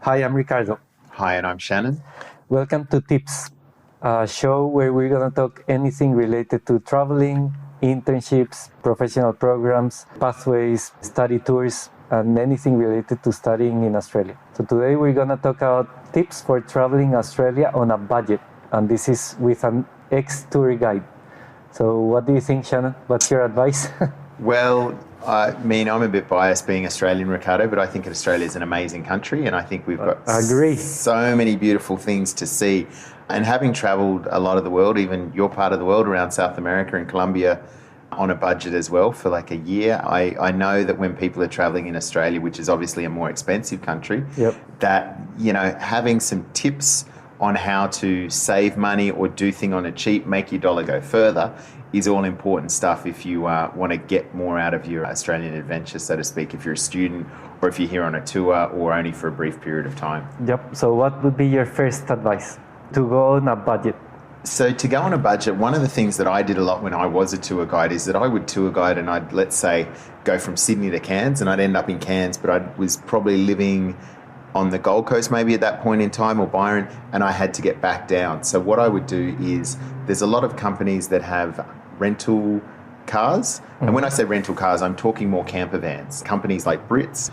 Hi, I'm Ricardo. Hi, and I'm Shannon. Welcome to Tips, a show where we're going to talk anything related to traveling, internships, professional programs, pathways, study tours, and anything related to studying in Australia. So today we're going to talk about tips for traveling Australia on a budget. And this is with an ex-tour guide. So what do you think, Shannon? What's your advice? Well, I'm a bit biased being Australian, Ricardo, but I think Australia is an amazing country, and I think we've got Agree. so many beautiful things to see. And having travelled a lot of the world, even your part of the world around South America and Colombia, on a budget as well for like a year, I know that when people are travelling in Australia, which is obviously a more expensive country, that having some tips on how to save money or do things on a cheap, make your dollar go further, is all important stuff if you want to get more out of your Australian adventure, so to speak, if you're a student or if you're here on a tour or only for a brief period of time. Yep. So what would be your first advice? To go on a budget. So to go on a budget, one of the things that I did a lot when I was a tour guide is that I would tour guide and I'd, let's say, go from Sydney to Cairns, and I'd end up in Cairns, but I was probably living on the Gold Coast maybe at that point in time, or Byron, and I had to get back down. So what I would do is, there's a lot of companies that have rental cars. And when I say rental cars, I'm talking more camper vans. Companies like Brits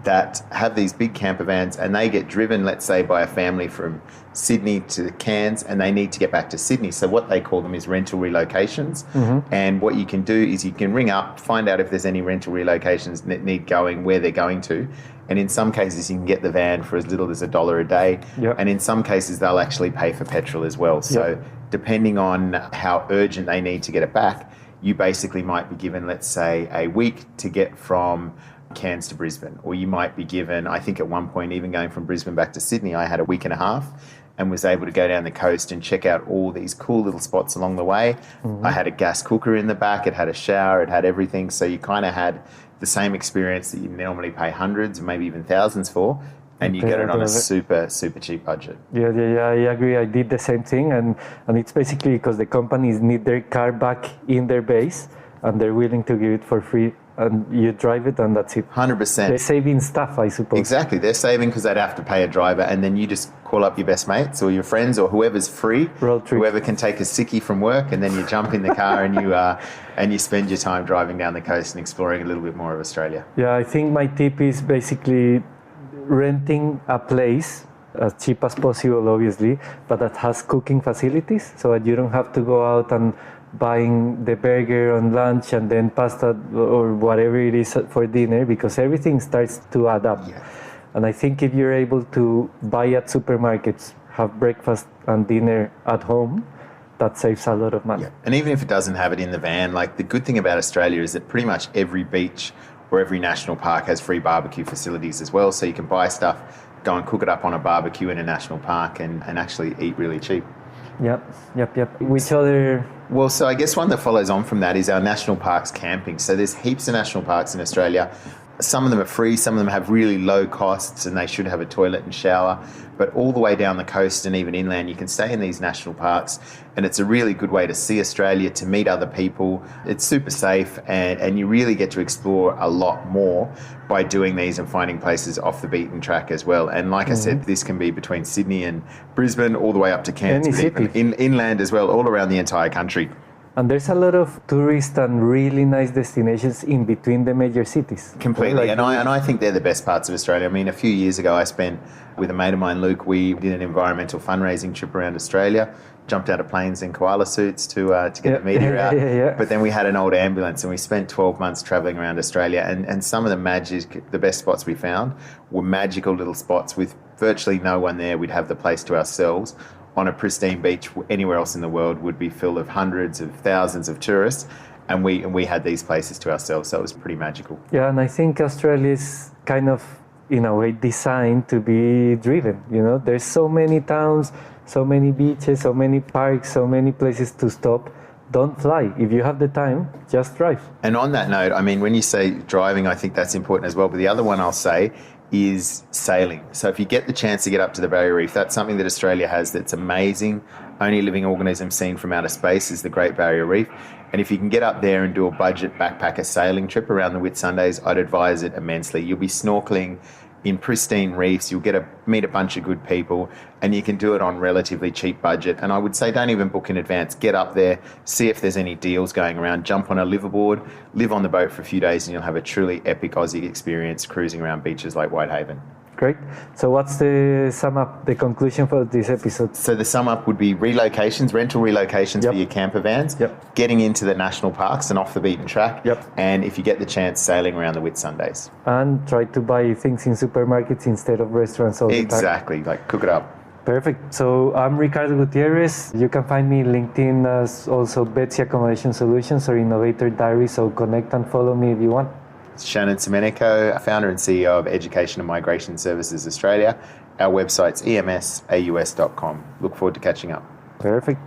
that have these big camper vans, and they get driven, let's say, by a family from Sydney to Cairns, and they need to get back to Sydney. So what they call them is rental relocations. And what you can do is you can ring up, find out if there's any rental relocations that need going, where they're going to. And in some cases, you can get the van for as little as $1 a day. And in some cases, they'll actually pay for petrol as well. So depending on how urgent they need to get it back, you basically might be given, let's say, a week to get from Cairns to Brisbane. Or you might be given, I think at one point, even going from Brisbane back to Sydney, I had a week and a half and was able to go down the coast and check out all these cool little spots along the way. I had a gas cooker in the back, it had a shower, it had everything. So you kind of had the same experience that you normally pay hundreds, maybe even thousands for, and you get it on a super, super cheap budget. Yeah, I agree. I did the same thing, and it's basically because the companies need their car back in their base, and they're willing to give it for free, and you drive it, and that's it. 100%. They're saving stuff, I suppose. Exactly. They're saving because they'd have to pay a driver, and then you just call up your best mates or your friends or whoever's free, whoever can take a sickie from work, and then you jump in the car and you spend your time driving down the coast and exploring a little bit more of Australia. Yeah, I think my tip is basically renting a place as cheap as possible, obviously, but that has cooking facilities, so that you don't have to go out and buying the burger on lunch and then pasta or whatever it is for dinner, because everything starts to add up. And I think if you're able to buy at supermarkets, have breakfast and dinner at home, that saves a lot of money. And even if it doesn't have it in the van, like, the good thing about Australia is that pretty much every beach or every national park has free barbecue facilities as well. So you can buy stuff, go and cook it up on a barbecue in a national park and actually eat really cheap. Yep. Which other... Well, so I guess one that follows on from that is our national parks camping. So there's heaps of national parks in Australia. Some of them are free, some of them have really low costs, and they should have a toilet and shower. But all the way down the coast and even inland, you can stay in these national parks, and it's a really good way to see Australia, to meet other people. It's super safe, and you really get to explore a lot more by doing these and finding places off the beaten track as well. And like I said, this can be between Sydney and Brisbane, all the way up to Cairns, inland as well, all around the entire country. And there's a lot of tourist and really nice destinations in between the major cities. Completely. And I think they're the best parts of Australia. I mean, a few years ago, I spent with a mate of mine, Luke, we did an environmental fundraising trip around Australia, jumped out of planes in koala suits to get the media out. But then we had an old ambulance, and we spent 12 months traveling around Australia. And some of the best spots we found were magical little spots with virtually no one there. We'd have the place to ourselves. On a pristine beach anywhere else in the world would be filled of hundreds of thousands of tourists, and we had these places to ourselves, so it was pretty magical. Yeah, and I think Australia is kind of, in a way, designed to be driven. There's so many towns, so many beaches, so many parks, so many places to stop. Don't fly. If you have the time, just drive. And on that note, I mean, when you say driving, I think that's important as well. But the other one I'll say is sailing. So if you get the chance to get up to the Barrier Reef, that's something that Australia has that's amazing. Only living organism seen from outer space is the Great Barrier Reef. And if you can get up there and do a budget backpacker sailing trip around the Whitsundays, I'd advise it immensely. You'll be snorkeling in pristine reefs. You'll meet a bunch of good people, and you can do it on relatively cheap budget. And I would say don't even book in advance. Get up there, see if there's any deals going around. Jump on a liveaboard, live on the boat for a few days, and you'll have a truly epic Aussie experience cruising around beaches like Whitehaven. Great. So what's the sum up, the conclusion for this episode? So the sum up would be relocations, rental relocations Yep. for your camper vans, Yep. getting into the national parks and off the beaten track, Yep. and if you get the chance, sailing around the Whitsundays. And try to buy things in supermarkets instead of restaurants all the time. Exactly, like cook it up. Perfect. So I'm Ricardo Gutierrez. You can find me LinkedIn as also Betsy Accommodation Solutions or Innovator Diary. So connect and follow me if you want. Shannon Semenico, founder and CEO of Education and Migration Services Australia. Our website's emsaus.com. Look forward to catching up. Perfect.